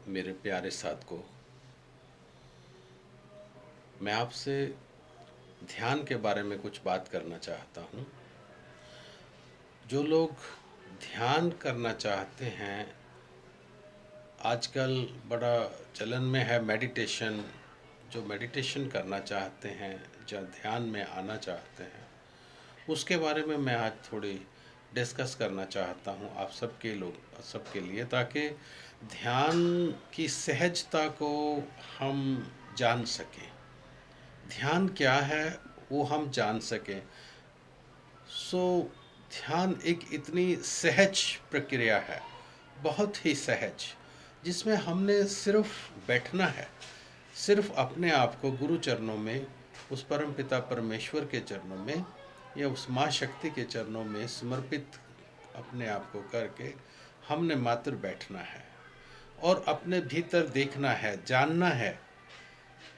मेरे प्यारे साथी, मैं आपसे ध्यान के बारे में कुछ बात करना चाहता हूँ। जो लोग ध्यान करना चाहते हैं, आजकल बड़ा चलन में है मेडिटेशन। जो मेडिटेशन करना चाहते हैं, जो ध्यान में आना चाहते हैं, उसके बारे में मैं आज थोड़ी डिस्कस करना चाहता हूँ आप सबके लिए, ताकि ध्यान की सहजता को हम जान सकें। ध्यान क्या है वो हम जान सकें। सो ध्यान एक इतनी सहज प्रक्रिया है, बहुत ही सहज, जिसमें हमने सिर्फ बैठना है, सिर्फ अपने आप को गुरु चरणों में, उस परम पिता परमेश्वर के चरणों में या उस माँ शक्ति के चरणों में समर्पित अपने आप को करके हमने मात्र बैठना है और अपने भीतर देखना है, जानना है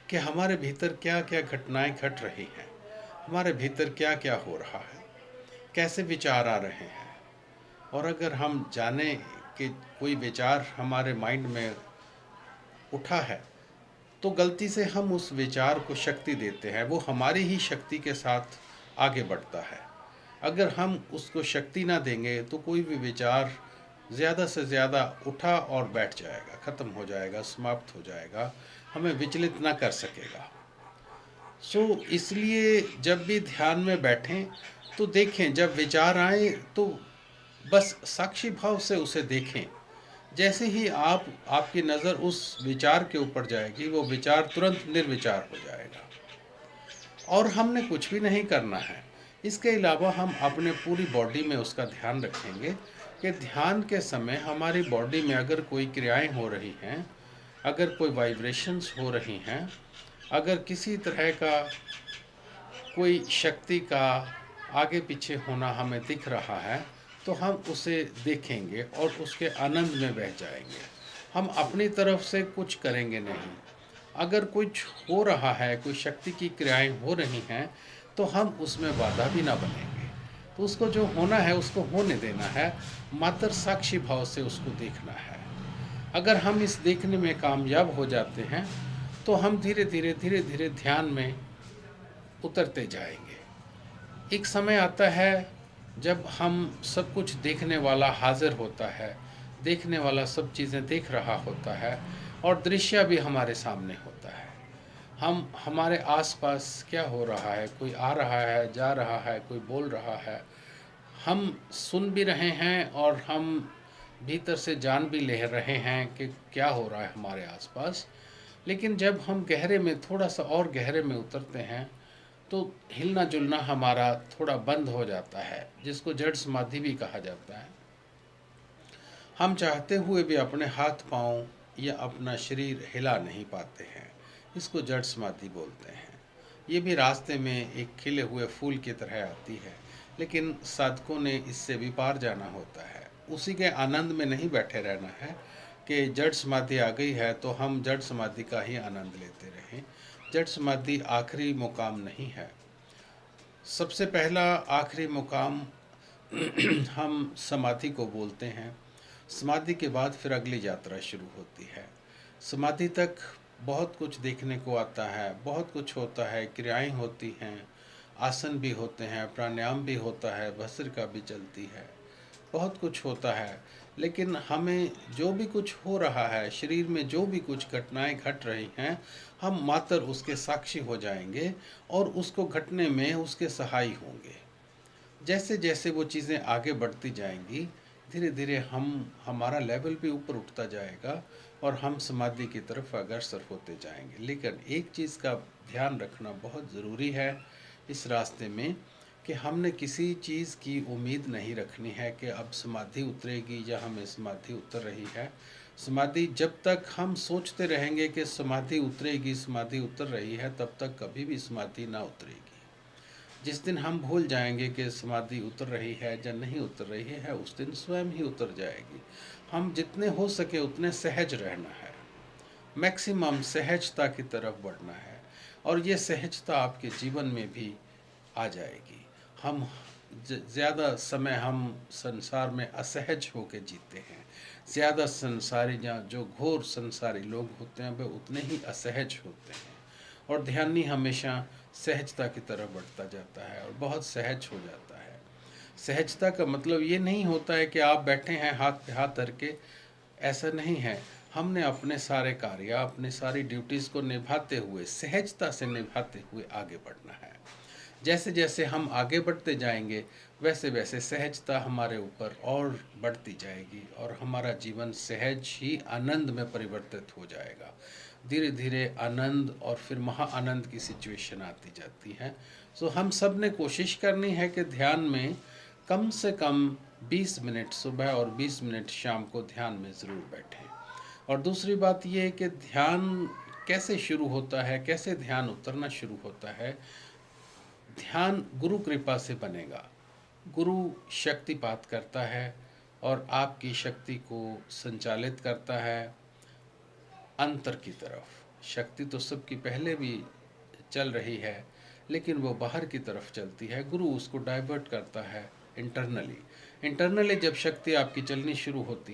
कि हमारे भीतर क्या क्या घटनाएं घट रही हैं, हमारे भीतर क्या क्या हो रहा है, कैसे विचार आ रहे हैं। और अगर हम जाने कि कोई विचार हमारे माइंड में उठा है, तो गलती से हम उस विचार को शक्ति देते हैं, वो हमारी ही शक्ति के साथ आगे बढ़ता है। अगर हम उसको शक्ति ना देंगे तो कोई भी विचार ज़्यादा से ज़्यादा उठा और बैठ जाएगा, ख़त्म हो जाएगा, समाप्त हो जाएगा, हमें विचलित ना कर सकेगा। इसलिए जब भी ध्यान में बैठें तो देखें, जब विचार आए तो बस साक्षी भाव से उसे देखें। जैसे ही आपकी नज़र उस विचार के ऊपर जाएगी, वो विचार तुरंत निर्विचार हो जाएगा और हमने कुछ भी नहीं करना है। इसके अलावा हम अपने पूरी बॉडी में उसका ध्यान रखेंगे कि ध्यान के समय हमारी बॉडी में अगर कोई क्रियाएं हो रही हैं, अगर कोई वाइब्रेशंस हो रही हैं, अगर किसी तरह का कोई शक्ति का आगे पीछे होना हमें दिख रहा है, तो हम उसे देखेंगे और उसके आनंद में बह जाएंगे। हम अपनी तरफ से कुछ करेंगे नहीं। अगर कुछ हो रहा है, कोई शक्ति की क्रियाएं हो रही हैं, तो हम उसमें बाधा भी ना बनेंगे। तो उसको जो होना है उसको होने देना है, मात्र साक्षी भाव से उसको देखना है। अगर हम इस देखने में कामयाब हो जाते हैं, तो हम धीरे धीरे ध्यान में उतरते जाएंगे। एक समय आता है जब हम सब कुछ देखने वाला हाजिर होता है, देखने वाला सब चीज़ें देख रहा होता है और दृश्य भी हमारे सामने होता है। हम हमारे आसपास क्या हो रहा है, कोई आ रहा है, जा रहा है, कोई बोल रहा है, हम सुन भी रहे हैं और हम भीतर से जान भी ले रहे हैं कि क्या हो रहा है हमारे आसपास। लेकिन जब हम गहरे में, थोड़ा सा और गहरे में उतरते हैं, तो हिलना जुलना हमारा थोड़ा बंद हो जाता है, जिसको जड़ समाधि भी कहा जाता है। हम चाहते हुए भी अपने हाथ पांव या अपना शरीर हिला नहीं पाते हैं, इसको जड़ समाधि बोलते हैं। ये भी रास्ते में एक खिले हुए फूल की तरह आती है, लेकिन साधकों ने इससे भी पार जाना होता है। उसी के आनंद में नहीं बैठे रहना है कि जड़ समाधि आ गई है तो हम जड़ समाधि का ही आनंद लेते रहें। जड़ समाधि आखिरी मुकाम नहीं है। सबसे पहला आखिरी मुकाम हम समाधि को बोलते हैं। समाधि के बाद फिर अगली यात्रा शुरू होती है। समाधि तक बहुत कुछ देखने को आता है, बहुत कुछ होता है, क्रियाएं होती हैं, आसन भी होते हैं, प्राणायाम भी होता है, भस्त्रिका भी चलती है, बहुत कुछ होता है। लेकिन हमें जो भी कुछ हो रहा है, शरीर में जो भी कुछ घटनाएं घट रही हैं, हम मात्र उसके साक्षी हो जाएंगे और उसको घटने में उसके सहाय होंगे। जैसे जैसे वो चीज़ें आगे बढ़ती जाएंगी, धीरे धीरे हमारा लेवल भी ऊपर उठता जाएगा और हम समाधि की तरफ अग्रसर होते जाएंगे। लेकिन एक चीज़ का ध्यान रखना बहुत ज़रूरी है इस रास्ते में, कि हमने किसी चीज़ की उम्मीद नहीं रखनी है कि अब समाधि उतरेगी या हमें समाधि उतर रही है। समाधि जब तक हम सोचते रहेंगे कि समाधि उतरेगी, समाधि उतर रही है, तब तक कभी भी समाधि ना उतरेगी। जिस दिन हम भूल जाएंगे कि समाधि उतर रही है या नहीं उतर रही है, उस दिन स्वयं ही उतर जाएगी। हम जितने हो सके उतने सहज रहना है, मैक्सिमम सहजता की तरफ बढ़ना है, और ये सहजता आपके जीवन में भी आ जाएगी। हम ज़्यादा समय हम संसार में असहज होकर जीते हैं, ज़्यादा संसारी या जो घोर संसारी लोग होते हैं वे उतने ही असहज होते हैं। और ध्यानी हमेशा सहजता की तरफ बढ़ता जाता है और बहुत सहज हो जाता है। सहजता का मतलब ये नहीं होता है कि आप बैठे हैं हाथ पे हाथ धर के, ऐसा नहीं है। हमने अपने सारे कार्य, अपनी सारी ड्यूटीज़ को निभाते हुए, सहजता से निभाते हुए आगे बढ़ना है। जैसे जैसे हम आगे बढ़ते जाएंगे, वैसे वैसे सहजता हमारे ऊपर और बढ़ती जाएगी और हमारा जीवन सहज ही आनंद में परिवर्तित हो जाएगा। धीरे धीरे आनंद और फिर महा आनंद की सिचुएशन आती जाती है। सो हम सब ने कोशिश करनी है कि ध्यान में कम से कम 20 मिनट सुबह और 20 मिनट शाम को ध्यान में ज़रूर बैठें। और दूसरी बात ये है कि ध्यान कैसे शुरू होता है, कैसे ध्यान उतरना शुरू होता है। ध्यान गुरु कृपा से बनेगा। गुरु शक्तिपात करता है और आपकी शक्ति को संचालित करता है अंतर की तरफ। शक्ति तो सबकी पहले भी चल रही है, लेकिन वो बाहर की तरफ चलती है। गुरु उसको डाइवर्ट करता है इंटरनली। इंटरनली जब शक्ति आपकी चलनी शुरू होती